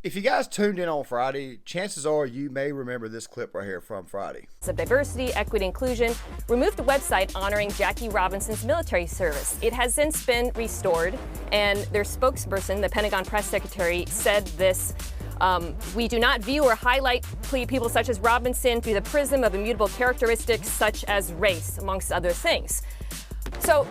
If you guys tuned in on Friday, chances are you may remember this clip right here from Friday. Of diversity, equity, inclusion removed a website honoring Jackie Robinson's military service. It has since been restored, and their spokesperson, the Pentagon press secretary, said this: we do not view or highlight people such as Robinson through the prism of immutable characteristics such as race, amongst other things. So,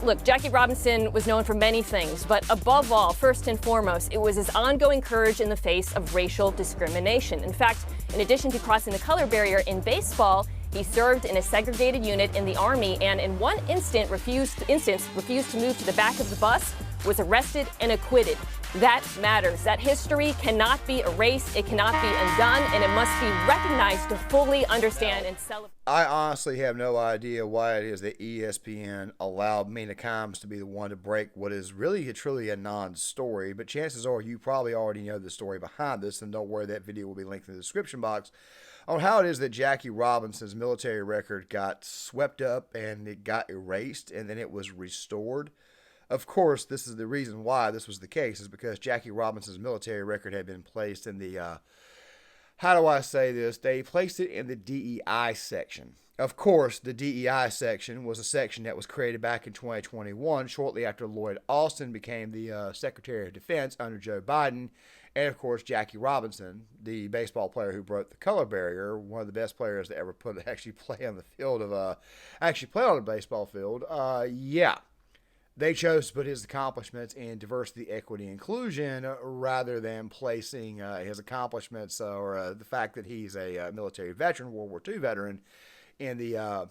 look, Jackie Robinson was known for many things, but above all, first and foremost, it was his ongoing courage in the face of racial discrimination. In fact, in addition to crossing the color barrier in baseball, he served in a segregated unit in the Army and in one instance refused to move to the back of the bus, was arrested and acquitted. That matters. That history cannot be erased, it cannot be undone, and it must be recognized to fully understand and celebrate. I honestly have no idea why it is that ESPN allowed Mina Kimes to be the one to break what is really truly a non-story, but chances are you probably already know the story behind this, and don't worry, that video will be linked in the description box, on how it is that Jackie Robinson's military record got swept up and it got erased and then it was restored. Of course, this is the reason why this was the case, is because Jackie Robinson's military record had been placed in the, how do I say this? They placed it in the DEI section. Of course, the DEI section was a section that was created back in 2021, shortly after Lloyd Austin became the Secretary of Defense under Joe Biden. And of course, Jackie Robinson, the baseball player who broke the color barrier, one of the best players to ever actually play on the field of, actually play on a baseball field. Yeah. They chose to put his accomplishments in diversity, equity, inclusion rather than placing his accomplishments or the fact that he's a military veteran, World War II veteran, in the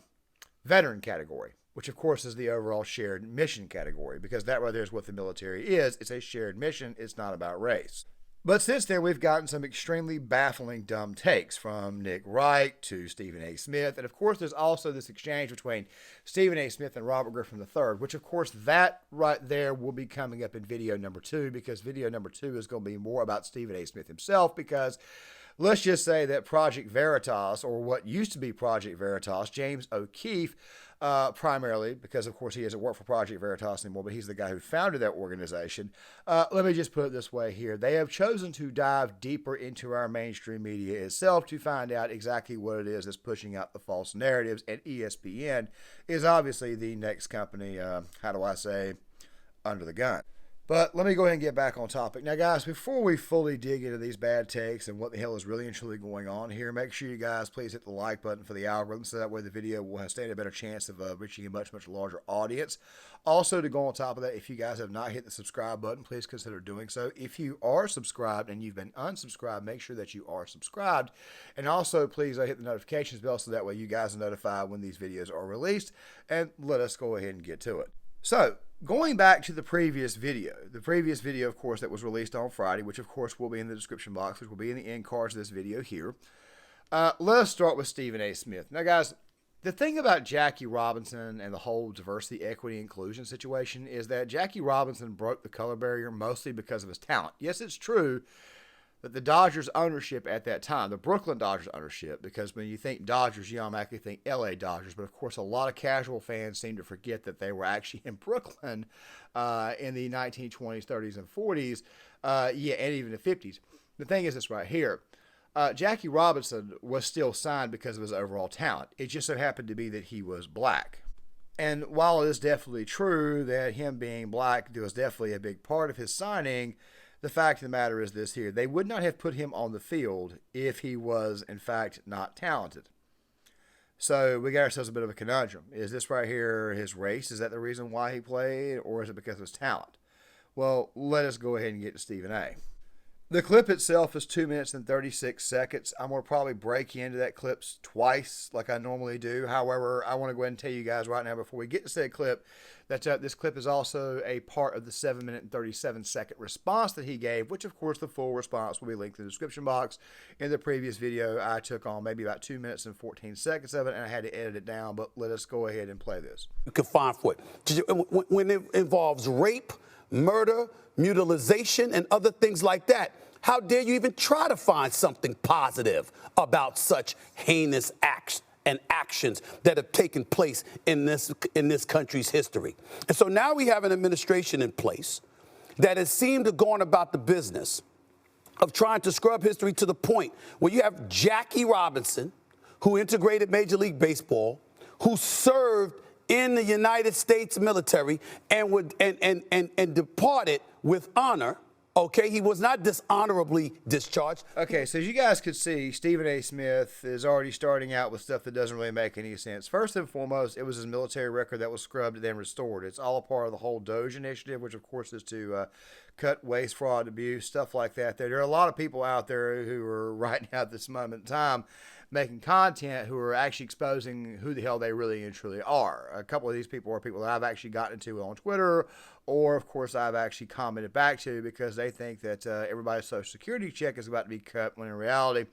veteran category, which of course is the overall shared mission category, because that right there is what the military is. It's a shared mission. It's not about race. But since then, we've gotten some extremely baffling dumb takes from Nick Wright to Stephen A. Smith. And of course, there's also this exchange between Stephen A. Smith and Robert Griffin III, which of course, that right there will be coming up in video number 2, because video number 2 is going to be more about Stephen A. Smith himself, because let's just say that Project Veritas, or what used to be Project Veritas, James O'Keefe, primarily, because of course he doesn't work for Project Veritas anymore, but he's the guy who founded that organization. Let me just put it this way here. They have chosen to dive deeper into our mainstream media itself to find out exactly what it is that's pushing out the false narratives, and ESPN is obviously the next company, how do I say, under the gun. But let me go ahead and get back on topic. Now, guys, before we fully dig into these bad takes and what the hell is really and truly going on here, make sure you guys please hit the like button for the algorithm, so that way the video will stand a better chance of reaching a much, much larger audience. Also, to go on top of that, if you guys have not hit the subscribe button, please consider doing so. If you are subscribed and you've been unsubscribed, make sure that you are subscribed. And also, please hit the notifications bell, so that way you guys are notified when these videos are released. And let us go ahead and get to it. So, going back to the previous video, of course, that was released on Friday, which of course will be in the description box, which will be in the end cards of this video here. Let us start with Stephen A. Smith. Now, guys, the thing about Jackie Robinson and the whole diversity, equity, inclusion situation is that Jackie Robinson broke the color barrier mostly because of his talent. Yes, it's true that the Dodgers ownership at that time, the Brooklyn Dodgers ownership, because when you think Dodgers, you automatically think LA Dodgers, but of course a lot of casual fans seem to forget that they were actually in Brooklyn in the 1920s, 30s, and 40s, yeah, and even the 50s. The thing is this right here. Jackie Robinson was still signed because of his overall talent. It just so happened to be that he was black. And while it is definitely true that him being black was definitely a big part of his signing, the fact of the matter is this here. They would not have put him on the field if he was, in fact, not talented. So we got ourselves a bit of a conundrum. Is this right here his race? Is that the reason why he played? Or is it because of his talent? Well, let us go ahead and get to Stephen A. The clip itself is 2 minutes and 36 seconds. I'm going to probably break into that clip twice like I normally do. However, I want to go ahead and tell you guys right now before we get to said clip that this clip is also a part of the 7 minute and 37 second response that he gave, which of course the full response will be linked in the description box. In the previous video, I took on maybe about 2 minutes and 14 seconds of it, and I had to edit it down, but let us go ahead and play this. You can find for it. When it involves rape, murder, mutilation, and other things like that, how dare you even try to find something positive about such heinous acts and actions that have taken place in this country's history? And so now we have an administration in place that has seemed to go on about the business of trying to scrub history to the point where you have Jackie Robinson, who integrated Major League Baseball, who served in the United States military and departed with honor. Okay, he was not dishonorably discharged. Okay, so as you guys could see, Stephen A. Smith is already starting out with stuff that doesn't really make any sense. First and foremost, it was his military record that was scrubbed and then restored. It's all a part of the whole Doge initiative, which of course is to cut waste, fraud, abuse, stuff like that. There are a lot of people out there who are right now at this moment in time making content who are actually exposing who the hell they really and truly are. A couple of these people are people that I've actually gotten into on Twitter, or of course I've actually commented back to because they think that everybody's Social Security check is about to be cut, when in reality,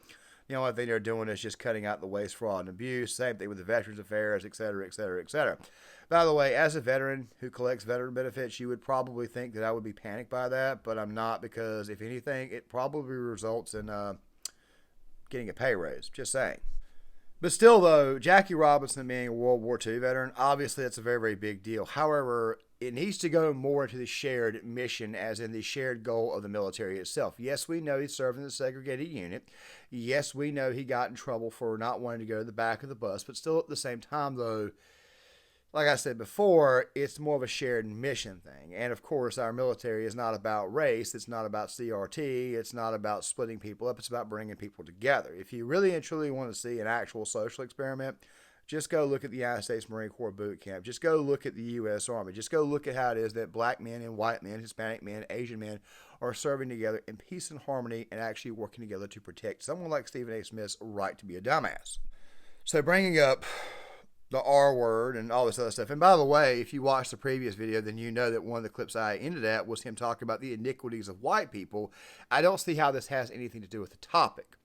the only thing they're doing is just cutting out the waste, fraud, and abuse. Same thing with the Veterans Affairs, et cetera, et cetera, et cetera. By the way, as a veteran who collects veteran benefits, you would probably think that I would be panicked by that, but I'm not, because if anything, it probably results in getting a pay raise. Just saying. But still, though, Jackie Robinson being a World War II veteran, obviously that's a very, very big deal. However, it needs to go more into the shared mission, as in the shared goal of the military itself. Yes, we know he served in the segregated unit. Yes, we know he got in trouble for not wanting to go to the back of the bus. But still, at the same time, though, like I said before, it's more of a shared mission thing. And of course, our military is not about race. It's not about CRT. It's not about splitting people up. It's about bringing people together. If you really and truly want to see an actual social experiment, just go look at the United States Marine Corps boot camp. Just go look at the U.S. Army. Just go look at how it is that black men and white men, Hispanic men, Asian men are serving together in peace and harmony and actually working together to protect someone like Stephen A. Smith's right to be a dumbass. So bringing up the R word and all this other stuff. And by the way, if you watched the previous video, then you know that one of the clips I ended at was him talking about the iniquities of white people. I don't see how this has anything to do with the topic,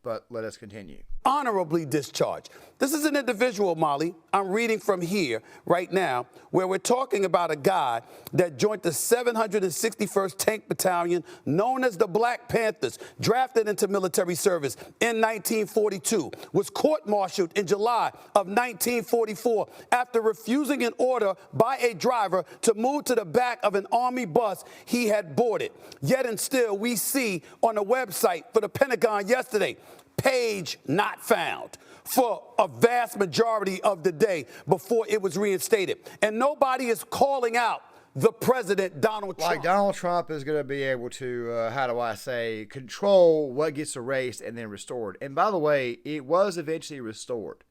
but let us continue. Honorably discharged. This is an individual, Molly, I'm reading from here right now, where we're talking about a guy that joined the 761st Tank Battalion, known as the Black Panthers, drafted into military service in 1942, was court-martialed in July of 1944 after refusing an order by a driver to move to the back of an Army bus he had boarded. Yet and still, we see on the website for the Pentagon yesterday, page not found for a vast majority of the day before it was reinstated. And nobody is calling out the president, Donald Trump. Like Donald Trump is going to be able to, control what gets erased and then restored. And by the way, it was eventually restored.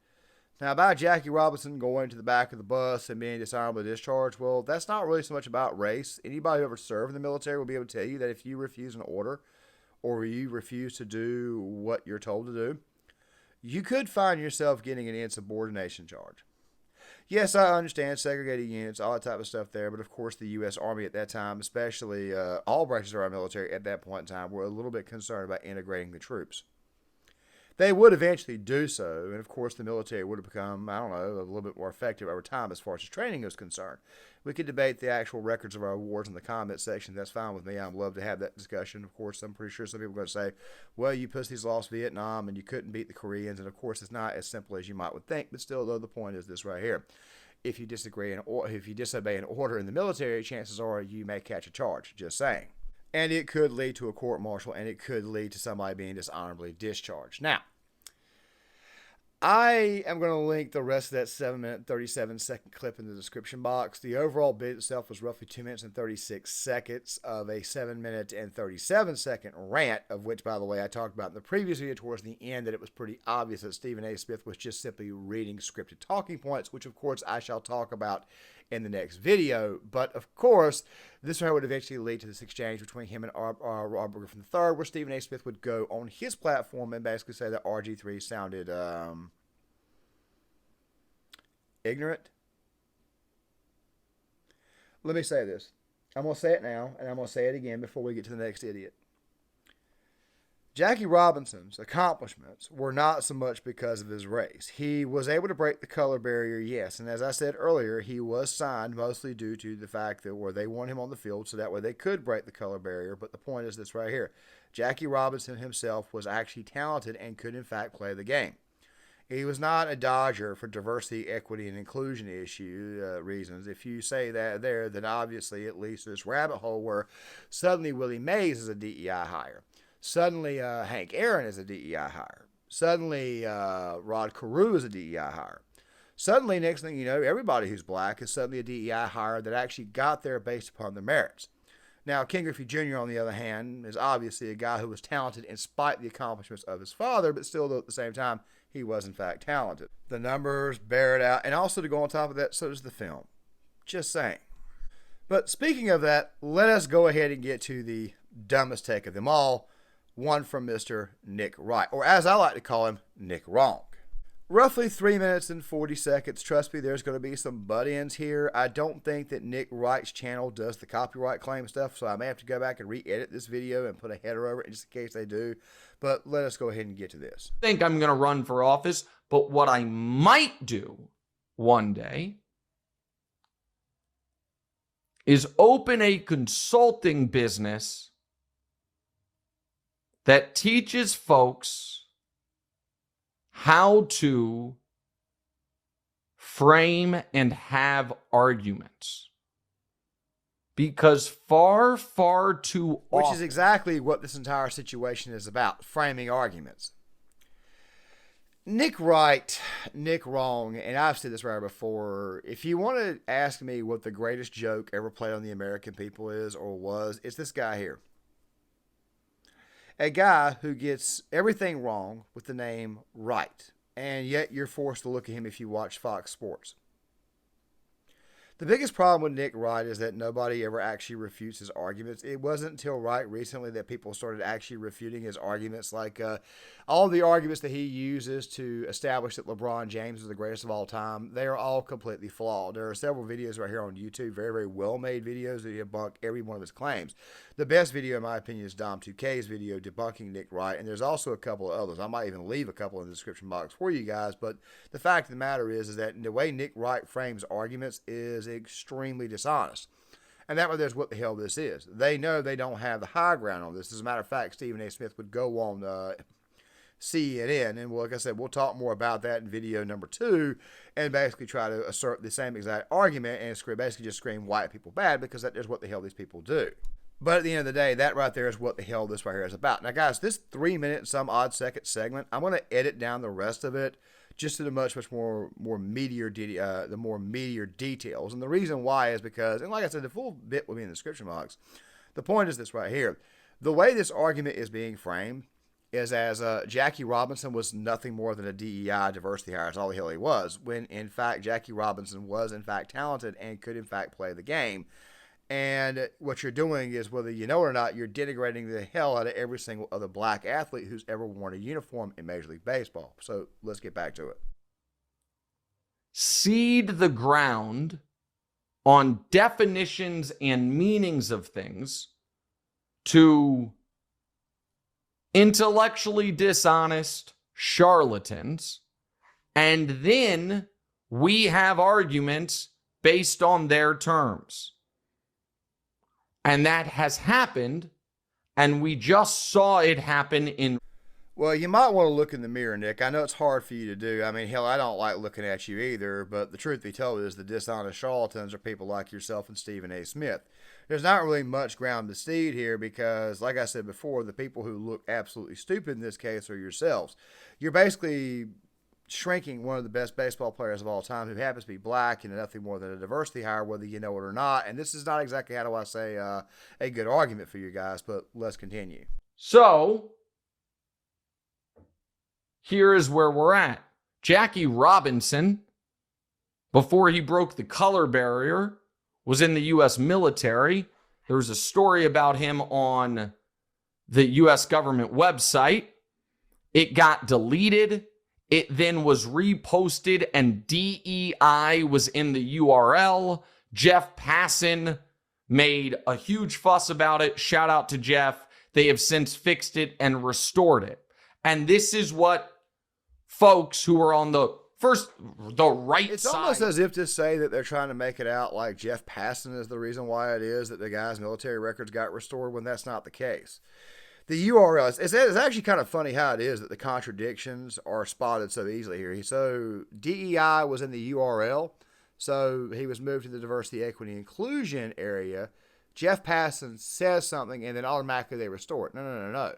Now, about Jackie Robinson going to the back of the bus and being dishonorably discharged, well, that's not really so much about race. Anybody who ever served in the military will be able to tell you that if you refuse an order, or you refuse to do what you're told to do, you could find yourself getting an insubordination charge. Yes, I understand segregated units, all that type of stuff there, but of course the U.S. Army at that time, especially all branches of our military at that point in time, were a little bit concerned about integrating the troops. They would eventually do so, and of course the military would have become, a little bit more effective over time as far as training is concerned. We could debate the actual records of our awards in the comment section. That's fine with me. I'd love to have that discussion. Of course, I'm pretty sure some people are going to say, well, you pussies lost Vietnam and you couldn't beat the Koreans. And of course, it's not as simple as you might would think. But still, though, the point is this right here. If you disobey an order in the military, chances are you may catch a charge. Just saying. And it could lead to a court-martial, and it could lead to somebody being dishonorably discharged. Now, I am going to link the rest of that 7-minute, 37-second clip in the description box. The overall bit itself was roughly 2 minutes and 36 seconds of a 7-minute and 37-second rant, of which, by the way, I talked about in the previous video towards the end that it was pretty obvious that Stephen A. Smith was just simply reading scripted talking points, which, of course, I shall talk about in the next video. But, of course, this would eventually lead to this exchange between him and Robert Griffin III, where Stephen A. Smith would go on his platform and basically say that RG3 sounded ignorant. Let me say this. I'm going to say it now, and I'm going to say it again before we get to the next idiot. Jackie Robinson's accomplishments were not so much because of his race. He was able to break the color barrier, yes, and as I said earlier, he was signed mostly due to the fact that they wanted him on the field so that way they could break the color barrier, but the point is this right here. Jackie Robinson himself was actually talented and could in fact play the game. He was not a dodger for diversity, equity, and inclusion reasons. If you say that there, then obviously it leads to this rabbit hole where suddenly Willie Mays is a DEI hire. Suddenly, Hank Aaron is a DEI hire. Suddenly, Rod Carew is a DEI hire. Suddenly, next thing you know, everybody who's black is suddenly a DEI hire that actually got there based upon their merits. Now, Ken Griffey Jr., on the other hand, is obviously a guy who was talented in spite of the accomplishments of his father, but still, though, at the same time, he was, in fact, talented. The numbers bear it out, and also to go on top of that, so does the film. Just saying. But speaking of that, let us go ahead and get to the dumbest take of them all, one from Mr. Nick Wright, or as I like to call him, Nick Wrong. Roughly 3 minutes and 40 seconds. Trust me, there's going to be some butt-ins here. I don't think that Nick Wright's channel does the copyright claim stuff, so I may have to go back and re-edit this video and put a header over it just in case they do. But let us go ahead and get to this. I think I'm going to run for office, but what I might do one day is open a consulting business that teaches folks how to frame and have arguments. Because far, far too often... Which is exactly what this entire situation is about, framing arguments. Nick Wright, Nick Wrong, and I've said this right before, if you want to ask me what the greatest joke ever played on the American people is or was, it's this guy here. A guy who gets everything wrong with the name Wright, and yet you're forced to look at him if you watch Fox Sports. The biggest problem with Nick Wright is that nobody ever actually refutes his arguments. It wasn't until right recently that people started actually refuting his arguments, like all the arguments that he uses to establish that LeBron James is the greatest of all time. They are all completely flawed. There are several videos right here on YouTube, very, very well-made videos that debunk every one of his claims. The best video, in my opinion, is Dom2K's video debunking Nick Wright, and there's also a couple of others. I might even leave a couple in the description box for you guys, but the fact of the matter is that the way Nick Wright frames arguments is extremely dishonest. And that is what the hell this is. They know they don't have the high ground on this. As a matter of fact, Stephen A. Smith would go on CNN, and like I said, we'll talk more about that in video number 2, and basically try to assert the same exact argument and basically just scream white people bad, because that is what the hell these people do. But at the end of the day, that right there is what the hell this right here is about. Now, guys, this 3 minute and some odd second segment, I'm going to edit down the rest of it just to the much more meatier details. And the reason why is because, and like I said, the full bit will be in the description box. The point is this right here. The way this argument is being framed is as Jackie Robinson was nothing more than a DEI diversity hire. That's all the hell he was. When, in fact, Jackie Robinson was, in fact, talented and could, in fact, play the game. And what you're doing is, whether you know it or not, you're denigrating the hell out of every single other black athlete who's ever worn a uniform in Major League Baseball. So let's get back to it. Seed the ground on definitions and meanings of things to intellectually dishonest charlatans, and then we have arguments based on their terms. And that has happened, and we just saw it happen in... Well, you might want to look in the mirror, Nick. I know it's hard for you to do. I mean, hell, I don't like looking at you either, but the truth be told is the dishonest charlatans are people like yourself and Stephen A. Smith. There's not really much ground to seed here because, like I said before, the people who look absolutely stupid in this case are yourselves. You're basically shrinking one of the best baseball players of all time, who happens to be black and nothing more than a diversity hire, whether you know it or not. And this is not exactly, how do I say, a good argument for you guys, but let's continue. So, here is where we're at. Jackie Robinson, before he broke the color barrier, was in the U.S. military. There was a story about him on the U.S. government website. It got deleted. It then was reposted, and DEI was in the URL. Jeff Passan made a huge fuss about it. Shout out to Jeff. They have since fixed it and restored it. And this is what folks who are on the right side. It's almost as if to say that they're trying to make it out like Jeff Passan is the reason why it is that the guy's military records got restored, when that's not the case. The URL, it's actually kind of funny how it is that the contradictions are spotted so easily here. So DEI was in the URL, so he was moved to the diversity, equity, inclusion area. Jeff Passan says something, and then automatically they restore it. No.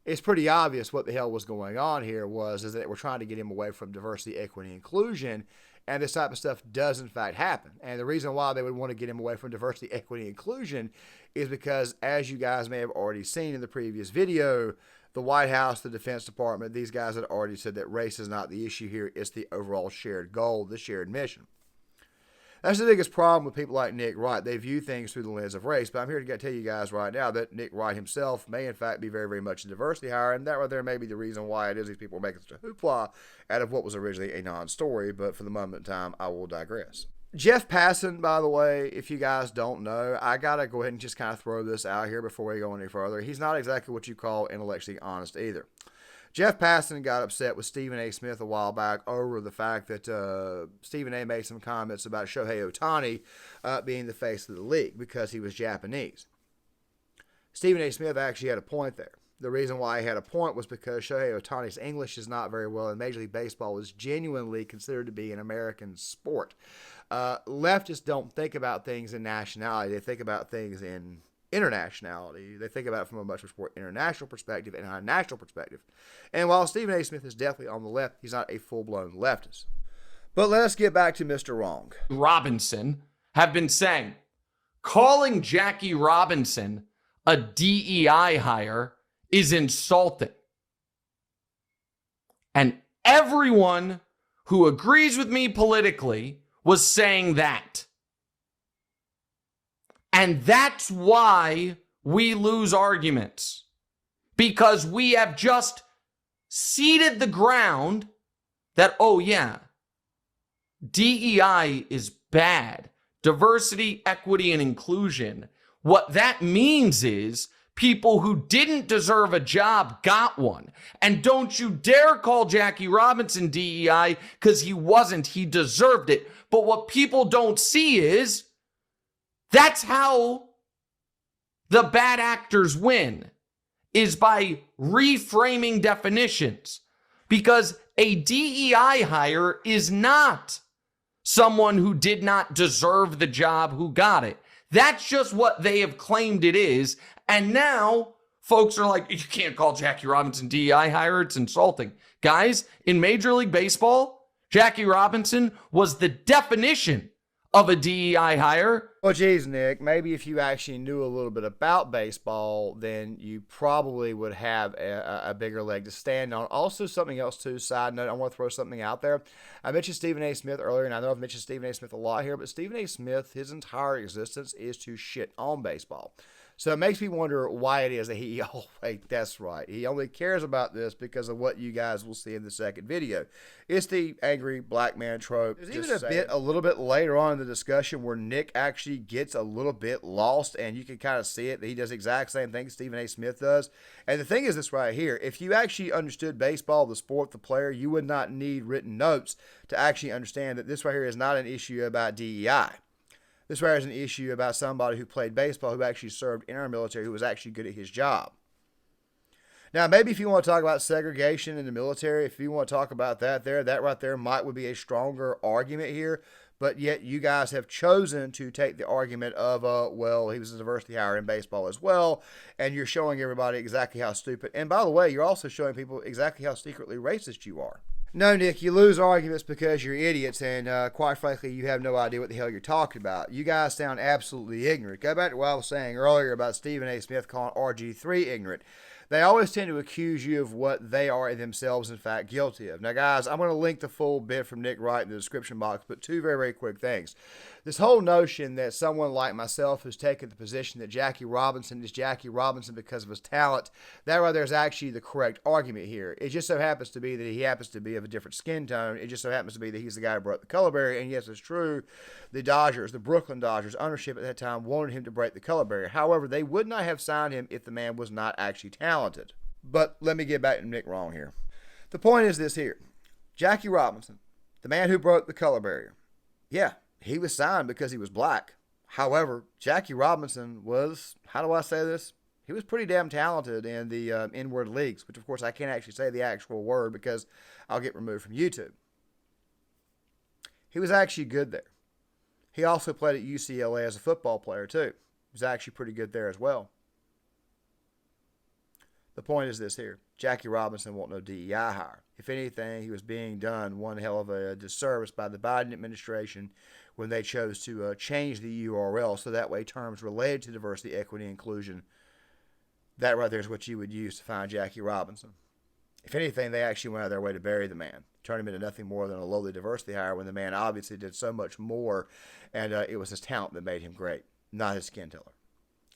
it's pretty obvious what the hell was going on here is that we're trying to get him away from diversity, equity, inclusion, and this type of stuff does in fact happen. And the reason why they would want to get him away from diversity, equity, inclusion is because, as you guys may have already seen in the previous video, the White House, the Defense Department, these guys had already said that race is not the issue here. It's the overall shared goal, the shared mission. That's the biggest problem with people like Nick Wright. They view things through the lens of race. But I'm here to tell you guys right now that Nick Wright himself may, in fact, be very, very much a diversity hire. And that right there may be the reason why it is these people are making such a hoopla out of what was originally a non-story. But for the moment in time, I will digress. Jeff Passan, by the way, if you guys don't know, I got to go ahead and just kind of throw this out here before we go any further. He's not exactly what you call intellectually honest either. Jeff Passan got upset with Stephen A. Smith a while back over the fact that Stephen A. made some comments about Shohei Ohtani being the face of the league because he was Japanese. Stephen A. Smith actually had a point there. The reason why he had a point was because Shohei Ohtani's English is not very well, and Major League Baseball is genuinely considered to be an American sport. Leftists don't think about things in nationality. They think about things in internationality. They think about it from a much more international perspective and a national perspective. And while Stephen A. Smith is definitely on the left, he's not a full-blown leftist. But let's get back to Mr. Wrong. Robinson have been saying, calling Jackie Robinson a DEI hire is insulting. And everyone who agrees with me politically was saying that. And that's why we lose arguments. Because we have just seeded the ground that, oh yeah, DEI is bad. Diversity, equity, and inclusion. What that means is people who didn't deserve a job got one. And don't you dare call Jackie Robinson DEI, because he wasn't. He deserved it. But what people don't see is that's how the bad actors win, is by reframing definitions. Because a DEI hire is not someone who did not deserve the job who got it. That's just what they have claimed it is. And now folks are like, you can't call Jackie Robinson DEI hire. It's insulting. Guys, in Major League Baseball, Jackie Robinson was the definition of a DEI hire. Well, geez, Nick, maybe if you actually knew a little bit about baseball, then you probably would have a bigger leg to stand on. Also, something else, too, side note, I want to throw something out there. I mentioned Stephen A. Smith earlier, and I know I've mentioned Stephen A. Smith a lot here, but Stephen A. Smith, his entire existence is to shit on baseball. So it makes me wonder why it is that that's right. He only cares about this because of what you guys will see in the second video. It's the angry black man trope. There's even a little bit later on in the discussion where Nick actually gets a little bit lost, and you can kind of see it. That he does the exact same thing Stephen A. Smith does. And the thing is this right here. If you actually understood baseball, the sport, the player, you would not need written notes to actually understand that this right here is not an issue about DEI. This right here is an issue about somebody who played baseball, who actually served in our military, who was actually good at his job. Now, maybe if you want to talk about segregation in the military, if you want to talk about that right there would be a stronger argument here. But yet you guys have chosen to take the argument of, well, he was a diversity hire in baseball as well. And you're showing everybody exactly how stupid. And by the way, you're also showing people exactly how secretly racist you are. No, Nick, you lose arguments because you're idiots, and quite frankly, you have no idea what the hell you're talking about. You guys sound absolutely ignorant. Go back to what I was saying earlier about Stephen A. Smith calling RG3 ignorant. They always tend to accuse you of what they are themselves, in fact, guilty of. Now, guys, I'm going to link the full bit from Nick Wright in the description box, but two very, very quick things. This whole notion that someone like myself who's taken the position that Jackie Robinson is Jackie Robinson because of his talent, that right there is actually the correct argument here. It just so happens to be that he happens to be of a different skin tone. It just so happens to be that he's the guy who broke the color barrier. And yes, it's true, the Dodgers, the Brooklyn Dodgers ownership at that time wanted him to break the color barrier. However, they would not have signed him if the man was not actually talented. But let me get back to Nick Wrong here. The point is this here. Jackie Robinson, the man who broke the color barrier. Yeah, he was signed because he was black. However, Jackie Robinson was, how do I say this? He was pretty damn talented in the N-word leagues, which of course I can't actually say the actual word because I'll get removed from YouTube. He was actually good there. He also played at UCLA as a football player too. He was actually pretty good there as well. The point is this here. Jackie Robinson won't no DEI hire. If anything, he was being done one hell of a disservice by the Biden administration when they chose to change the URL so that way terms related to diversity, equity, inclusion, that right there is what you would use to find Jackie Robinson. If anything, they actually went out of their way to bury the man, turn him into nothing more than a lowly diversity hire when the man obviously did so much more, and it was his talent that made him great, not his skin color.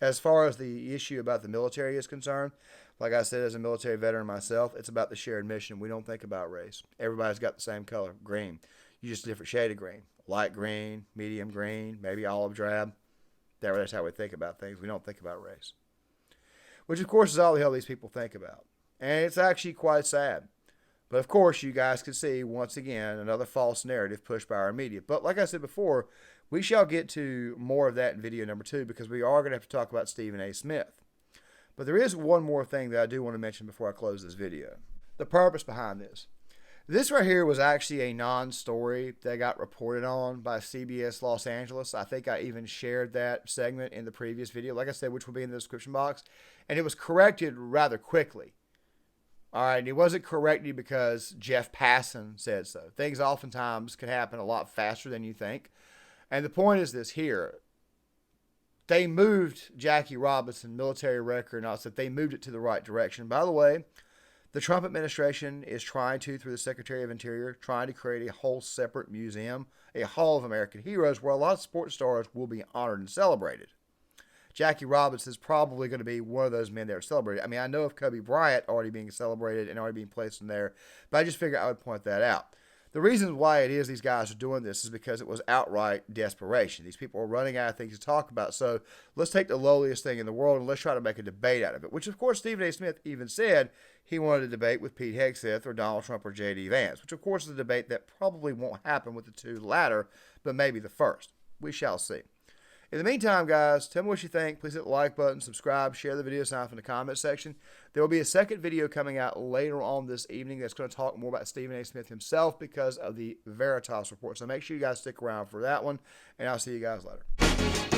As far as the issue about the military is concerned, like I said, as a military veteran myself, it's about the shared mission. We don't think about race. Everybody's got the same color, green. You just a different shade of green. Light green, medium green, maybe olive drab. That's how we think about things. We don't think about race. Which, of course, is all the hell these people think about. And it's actually quite sad. But, of course, you guys can see, once again, another false narrative pushed by our media. But, like I said before, we shall get to more of that in video number 2 because we are going to have to talk about Stephen A. Smith. But there is one more thing that I do want to mention before I close this video. The purpose behind this. This right here was actually a non-story that got reported on by CBS Los Angeles. I think I even shared that segment in the previous video, like I said, which will be in the description box. And it was corrected rather quickly. All right, and it wasn't corrected because Jeff Passan said so. Things oftentimes can happen a lot faster than you think. And the point is this here. They moved Jackie Robinson military record, and I said they moved it to the right direction. By the way, the Trump administration is trying to, through the Secretary of Interior, trying to create a whole separate museum, a Hall of American Heroes, where a lot of sports stars will be honored and celebrated. Jackie Robinson is probably going to be one of those men that are celebrated. I mean, I know of Kobe Bryant already being celebrated and already being placed in there, but I just figured I would point that out. The reason why it is these guys are doing this is because it was outright desperation. These people are running out of things to talk about. So let's take the lowliest thing in the world and let's try to make a debate out of it, which, of course, Stephen A. Smith even said he wanted a debate with Pete Hegseth or Donald Trump or J.D. Vance, which, of course, is a debate that probably won't happen with the two latter, but maybe the first. We shall see. In the meantime, guys, tell me what you think. Please hit the like button, subscribe, share the video, sign up in the comment section. There will be a second video coming out later on this evening that's going to talk more about Stephen A. Smith himself because of the Veritas report. So make sure you guys stick around for that one, and I'll see you guys later.